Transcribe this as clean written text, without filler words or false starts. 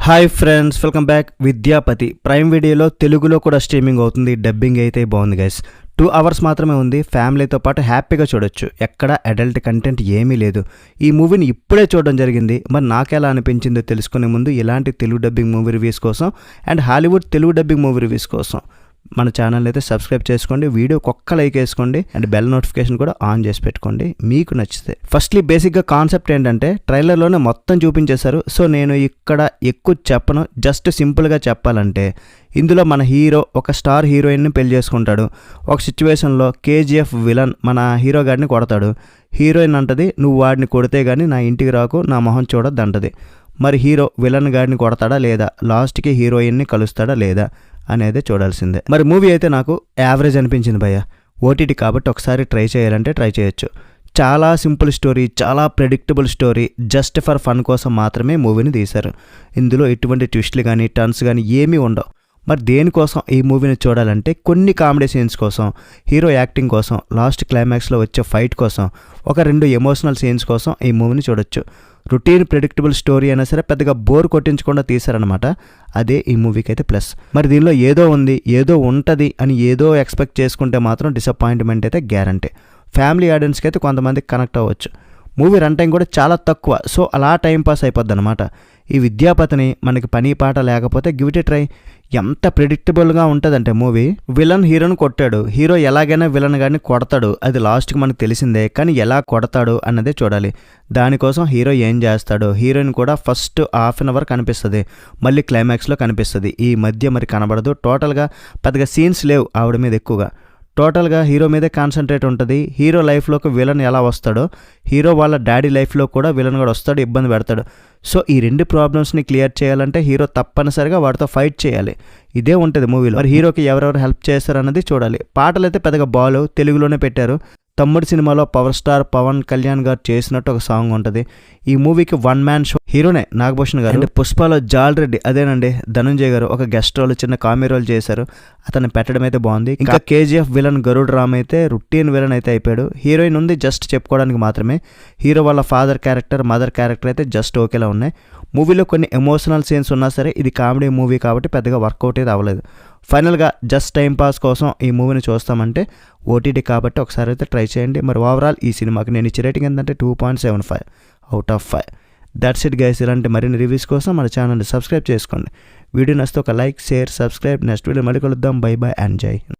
Hi friends, welcome back. Vidyapati prime వీడియోలో తెలుగులో కూడా స్ట్రీమింగ్ అవుతుంది. డబ్బింగ్ అయితే బాగుంది గైస్. 2 hours మాత్రమే ఉంది. ఫ్యామిలీతో పాటు హ్యాపీగా చూడొచ్చు. ఎక్కడ అడల్ట్ కంటెంట్ ఏమీ లేదు. ఈ మూవీని ఇప్పుడే చూడడం జరిగింది. మరి నాకెలా అనిపించిందో తెలుసుకునే ముందు ఇలాంటి తెలుగు డబ్బింగ్ మూవీ రివ్యూస్ కోసం and Hollywood Telugu dubbing movie reviews కోసం మన ఛానల్ అయితే సబ్స్క్రైబ్ చేసుకోండి. వీడియోకి ఒక్క లైక్ వేసుకోండి అండ్ బెల్ నోటిఫికేషన్ కూడా ఆన్ చేసి పెట్టుకోండి మీకు నచ్చితే. ఫస్ట్లీ బేసిక్గా కాన్సెప్ట్ ఏంటంటే ట్రైలర్లోనే మొత్తం చూపించేశారు. సో నేను ఇక్కడ ఎక్కువ చెప్పను. జస్ట్ సింపుల్గా చెప్పాలంటే ఇందులో మన హీరో ఒక స్టార్ హీరోయిన్ని పెళ్లి చేసుకుంటాడు. ఒక సిచ్యువేషన్లో కేజీఎఫ్ విలన్ మన హీరో గారిని కొడతాడు. హీరోయిన్ అంటది, నువ్వు వాడిని కొడితే కానీ నా ఇంటికి రాకు, నా మొహం చూడొద్దు అంటది. మరి హీరో విలన్ గారిని కొడతాడా లేదా, లాస్ట్కి హీరోయిన్ని కలుస్తాడా లేదా అనేది చూడాల్సిందే. మరి మూవీ అయితే నాకు యావరేజ్ అనిపించింది భయ్య. ఓటీటీ కాబట్టి ఒకసారి ట్రై చేయాలంటే ట్రై చేయొచ్చు. చాలా సింపుల్ స్టోరీ, చాలా predictable story. Just for fun కోసం మాత్రమే మూవీని తీశారు. ఇందులో ఎటువంటి ట్విస్ట్లు కానీ టర్న్స్ కానీ ఏమీ ఉండవు. మరి దేనికోసం ఈ మూవీని చూడాలంటే కొన్ని కామెడీ సీన్స్ కోసం, హీరో యాక్టింగ్ కోసం, లాస్ట్ క్లైమాక్స్లో వచ్చే ఫైట్ కోసం, ఒక 2 ఎమోషనల్ సీన్స్ కోసం ఈ మూవీని చూడొచ్చు. రొటీన్ ప్రెడిక్టబుల్ స్టోరీ అయినా సరే పెద్దగా బోర్ కొట్టించకుండా తీశారనమాట. అదే ఈ మూవీకి అయితే ప్లస్. మరి దీనిలో ఏదో ఉంది, ఏదో ఉంటుంది అని ఏదో ఎక్స్పెక్ట్ చేసుకుంటే మాత్రం డిసప్పాయింట్మెంట్ అయితే గ్యారంటీ. ఫ్యామిలీ ఆడియన్స్కి అయితే కొంతమందికి కనెక్ట్ అవ్వచ్చు. మూవీ రన్ టైం కూడా చాలా తక్కువ. సో అలా టైంపాస్ అయిపోద్ది అనమాట. ఈ విద్యాపతిని మనకి పని పాట లేకపోతే గివ్ ఇట్ ఏ ట్రై. ఎంత ప్రెడిక్టబుల్గా ఉంటుందంటే మూవీ. విలన్ హీరోని కొట్టాడు, హీరో ఎలాగైనా విలన్ గారిని కొడతాడు. అది లాస్ట్కి మనకు తెలిసిందే, కానీ ఎలా కొడతాడు అన్నదే చూడాలి. దానికోసం హీరో ఏం చేస్తాడు. హీరోయిన్ కూడా ఫస్ట్ ½ an hour కనిపిస్తుంది, మళ్ళీ క్లైమాక్స్లో కనిపిస్తుంది. ఈ మధ్య మరి కనబడదు. టోటల్గా పెద్దగా సీన్స్ లేవు ఆవిడ మీద ఎక్కువగా. టోటల్గా హీరో మీదే కాన్సన్ట్రేట్ ఉంటుంది. హీరో లైఫ్లోకి విలన్ ఎలా వస్తాడో, హీరో వాళ్ళ డాడీ లైఫ్లో కూడా విలన్ కూడా వస్తాడు, ఇబ్బంది పెడతాడు. సో ఈ 2 ప్రాబ్లమ్స్ని క్లియర్ చేయాలంటే హీరో తప్పనిసరిగా వాడితో ఫైట్ చేయాలి. ఇదే ఉంటుంది మూవీలో. మరి హీరోకి ఎవరెవరు హెల్ప్ చేస్తారన్నది చూడాలి. పాటలు అయితే పెద్దగా బాగాలేవు, తెలుగులోనే పెట్టారు. తమ్ముడు సినిమాలో పవర్ స్టార్ పవన్ కళ్యాణ్ గారు చేసినట్టు ఒక సాంగ్ ఉంటుంది. ఈ మూవీకి 1 man షో. హీరోనే నాగభూషణ్ గారు. అంటే పుష్పలో జాల్ రెడ్డి, అదేనండి ధనంజయ్ గారు ఒక గెస్ట్ రోల్, చిన్న కామెడీ రోల్ చేశారు. అతన్ని పెట్టడం అయితే బాగుంది. ఇంకా కేజీఎఫ్ విలన్ గరుడ్ రామ్ అయితే రొటీన్ విలన్ అయితే అయిపోయాడు. హీరోయిన్ ఉంది జస్ట్ చెప్పుకోవడానికి మాత్రమే. హీరో వాళ్ళ ఫాదర్ క్యారెక్టర్, మదర్ క్యారెక్టర్ అయితే జస్ట్ ఓకేలా ఉన్నాయి. మూవీలో కొన్ని ఎమోషనల్ సీన్స్ ఉన్నా సరే ఇది కామెడీ మూవీ కాబట్టి పెద్దగా వర్కౌట్ అయితే అవ్వలేదు. ఫైనల్గా జస్ట్ టైంపాస్ కోసం ఈ మూవీని చూస్తామంటే ఓటీటీ కాబట్టి ఒకసారి అయితే ట్రై చేయండి. మరి ఓవరాల్ ఈ సినిమాకి నేను ఇచ్చే రేటింగ్ ఏంటంటే 2.75 out of 5. That's it guys. ఇలాంటి మరిన్ని రివ్యూస్ కోసం మన ఛానల్ని సబ్స్క్రైబ్ చేసుకోండి. వీడియో నచ్చితే ఒక like, share, subscribe. Next video మళ్ళీ కలుద్దాం. బై బై అండ్ జై హింద్.